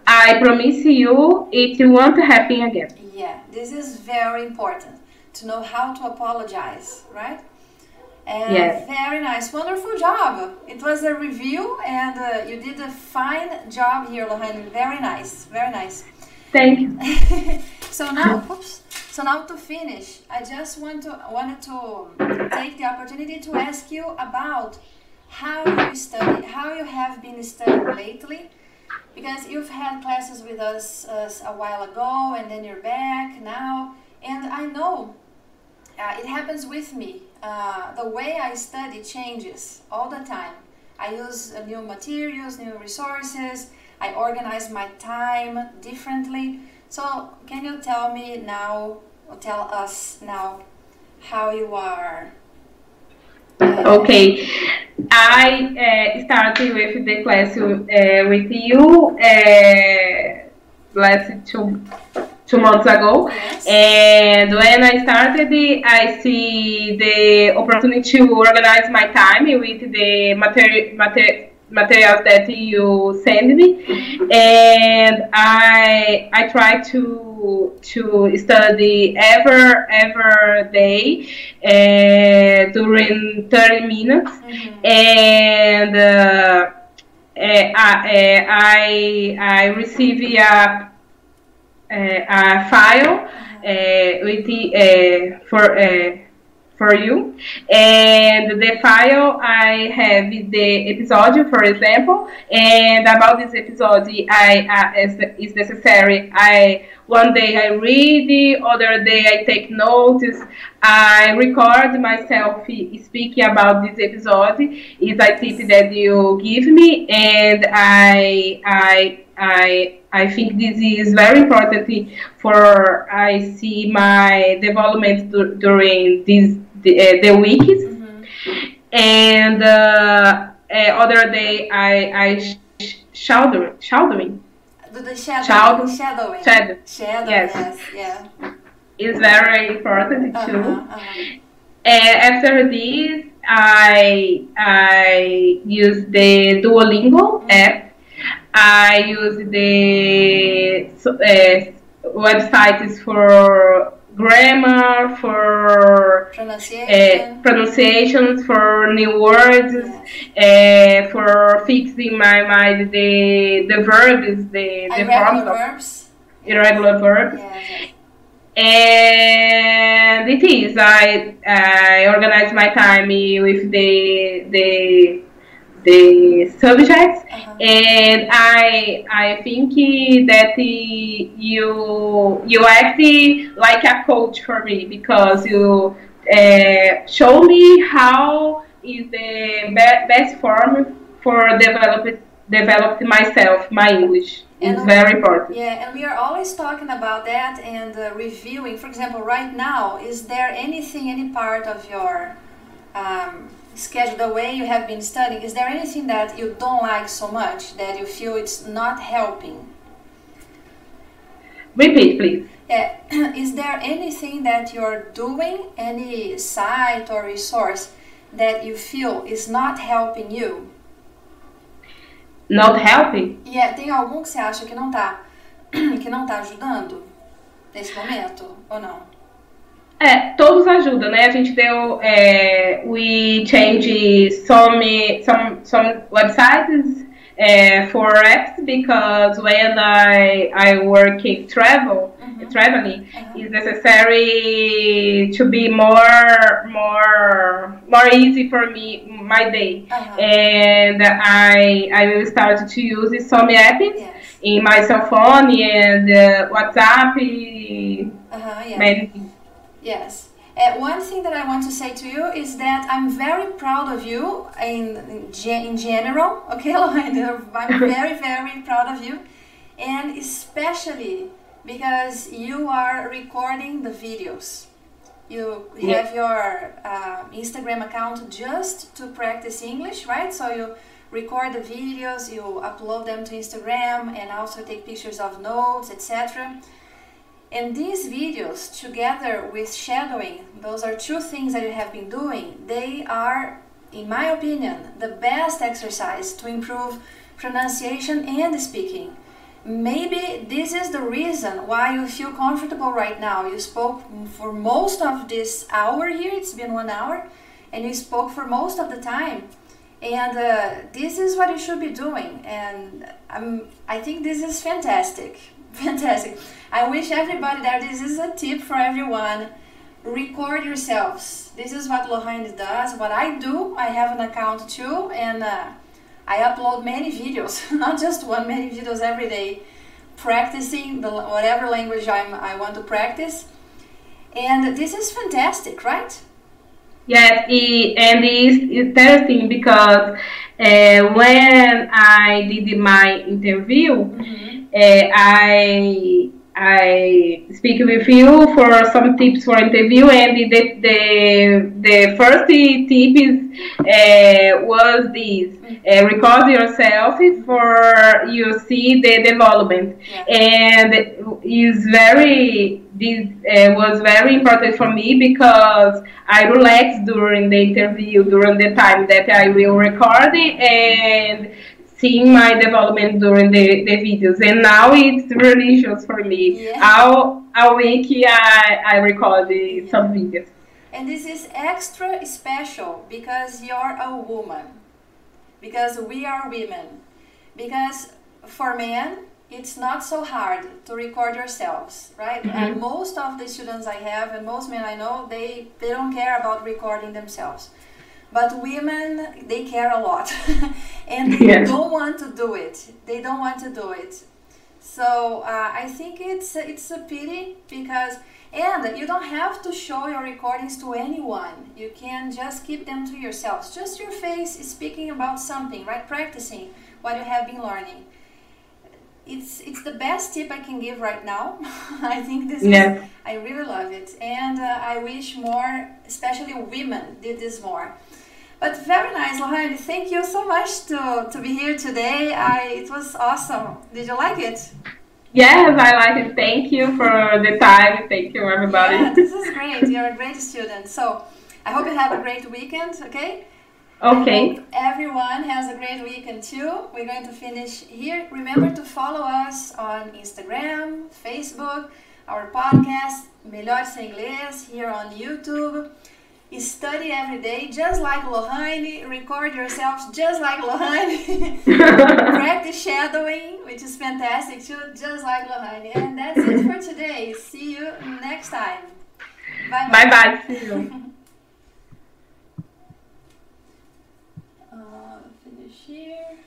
I promise you it won't happen again. Yeah, this is very important, to know how to apologize, right? And very nice, wonderful job. It was a review, and you did a fine job here, Lorraine. Very nice, very nice. Thank you. So now, so now to finish, I just wanted to take the opportunity to ask you about how you study, how you have been studying lately, because you've had classes with us a while ago, and then you're back now, and I know it happens with me. The way I study changes all the time. I use new materials, new resources. I organize my time differently. So can you tell me now, or tell us now, how you are? Okay, I started with the class with you last 2 months ago, and when I started, I see the opportunity to organize my time with the materials that you send me, and I try to study every day during 30 minutes, and I receive a file with for you, and the file I have the episode, for example, and about this episode is necessary. One day I read, the other day I take notes. I record myself speaking about this episode. It's a tip that you give me, and I I think this is very important for I see my development during the weeks. And other day I shadowing. The shadowing. Yes. Yeah. It's very important too. After this, I use the Duolingo app. I use the websites for grammar, for pronunciations, for new words, for fixing my mind the verbs, the irregular verbs. And it is I organize my time with the subjects, and I think that you act like a coach for me, because you show me how is the best form for develop myself, my English. It's very important. Yeah, and we are always talking about that and reviewing. For example, right now, is there anything, any part of your schedule, the way you have been studying, is there anything that you don't like so much, that you feel it's not helping? Repeat, please. Yeah. Is there anything that you're doing, any site or resource that you feel is not helping you? Not helping? Yeah, tem algum que você acha que não tá ajudando nesse momento, ou não? Todos ajudam, né? A gente deu, we change some websites for apps, because when I work in traveling, it's necessary to be more easy for me, my day. And I will start to use some apps in my cell phone and WhatsApp, many things. Yes. One thing that I want to say to you is that I'm very proud of you in general, okay, Lorraine? I'm very, very proud of you, and especially because you are recording the videos. You have your Instagram account just to practice English, right? So you record the videos, you upload them to Instagram, and also take pictures of notes, etc. And these videos, together with shadowing, those are two things that you have been doing. They are, in my opinion, the best exercise to improve pronunciation and speaking. Maybe this is the reason why you feel comfortable right now. You spoke for most of this hour here, it's been 1 hour, and you spoke for most of the time. And this is what you should be doing, and I think this is fantastic. Fantastic. I wish everybody that this is a tip for everyone. Record yourselves. This is what Lorraine does, what I do. I have an account too, and I upload many videos, not just one, many videos every day, practicing whatever language I want to practice. And this is fantastic, right? Yes, and it's interesting because when I did my interview, I speak with you for some tips for interview, and the first tip was this: record yourself for you see the development, and this was very important for me, because I relaxed during the interview, during the time that I will record it, and seeing my development during the videos. And now it's religious for me. A week I record some videos. And this is extra special because you're a woman, because we are women, because for men it's not so hard to record yourselves, right? And most of the students I have, and most men I know, they don't care about recording themselves. But women, they care a lot, and they don't want to do it. They don't want to do it. So I think it's a pity, because, and you don't have to show your recordings to anyone. You can just keep them to yourselves. Just your face is speaking about something, right? Practicing what you have been learning. it's the best tip I can give right now. I think this Yeah. is, I really love it, and I wish more, especially women, did this more. But very nice, Lorraine. Thank you so much to be here today. It was awesome. Did you like it? Yes, I like it. Thank you for the time. Thank you, everybody. Yeah, this is great. You're a great student. So I hope you have a great weekend, okay? Okay. I hope everyone has a great weekend too. We're going to finish here. Remember to follow us on Instagram, Facebook, our podcast, Melhore em Inglês, here on YouTube. Study every day, just like Lorraine. Record yourselves just like Lorraine. Practice shadowing, which is fantastic too, just like Lorraine. And that's it for today. See you next time. Bye bye. Bye bye. See you. Finish here.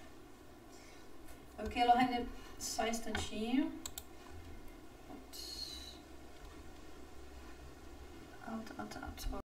Ok, Lorraine, só um instantinho. Out.